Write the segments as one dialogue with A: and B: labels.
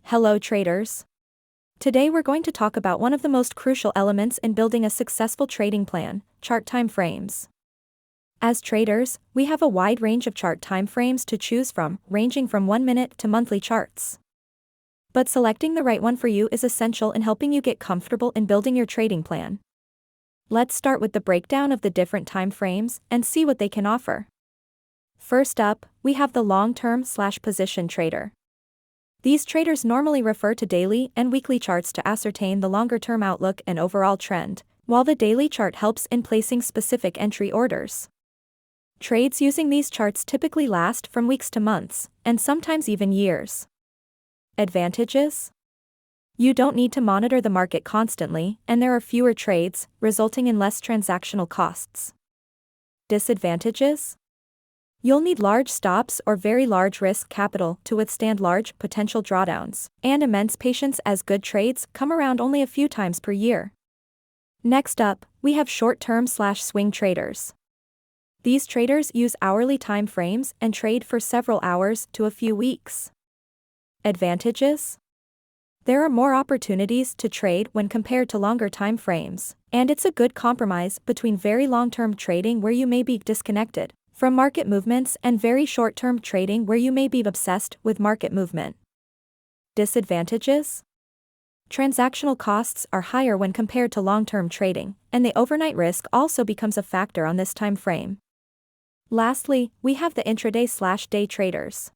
A: Hello traders. Today we're going to talk about one of the most crucial elements in building a successful trading plan, chart time frames. As traders, we have a wide range of chart time frames to choose from, ranging from 1-minute to monthly charts. But selecting the right one for you is essential in helping you get comfortable in building your trading plan. Let's start with the breakdown of the different time frames and see what they can offer. First up, we have the long-term/position trader. These traders normally refer to daily and weekly charts to ascertain the longer-term outlook and overall trend, while the daily chart helps in placing specific entry orders. Trades using these charts typically last from weeks to months, and sometimes even years. Advantages? You don't need to monitor the market constantly, and there are fewer trades, resulting in less transactional costs. Disadvantages? You'll need large stops or very large risk capital to withstand large potential drawdowns, and immense patience as good trades come around only a few times per year. Next up, we have short-term/swing traders. These traders use hourly time frames and trade for several hours to a few weeks. Advantages? There are more opportunities to trade when compared to longer time frames, and it's a good compromise between very long-term trading where you may be disconnected from market movements and very short-term trading where you may be obsessed with market movement. Disadvantages? Transactional costs are higher when compared to long-term trading, and the overnight risk also becomes a factor on this time frame. Lastly, we have the intraday/day traders.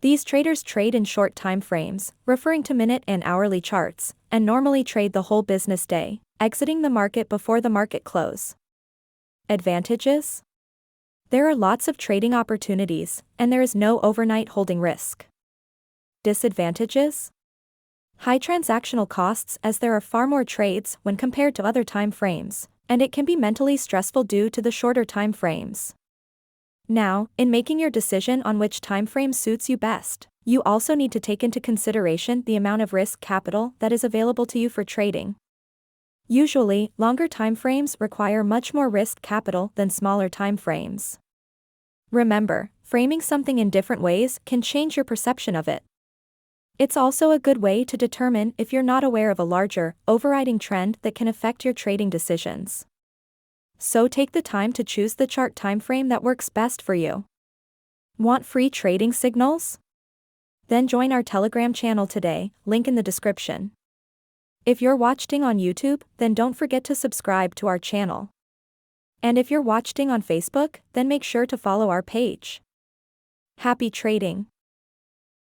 A: These traders trade in short time frames, referring to minute and hourly charts, and normally trade the whole business day, exiting the market before the market close. Advantages? There are lots of trading opportunities, and there is no overnight holding risk. Disadvantages? High transactional costs as there are far more trades when compared to other time frames, and it can be mentally stressful due to the shorter time frames. Now, in making your decision on which time frame suits you best, you also need to take into consideration the amount of risk capital that is available to you for trading. Usually, longer time frames require much more risk capital than smaller time frames. Remember, framing something in different ways can change your perception of it. It's also a good way to determine if you're not aware of a larger, overriding trend that can affect your trading decisions. So take the time to choose the chart time frame that works best for you. Want free trading signals? Then join our Telegram channel today, link in the description. If you're watching on YouTube, then don't forget to subscribe to our channel. And if you're watching on Facebook, then make sure to follow our page. Happy trading!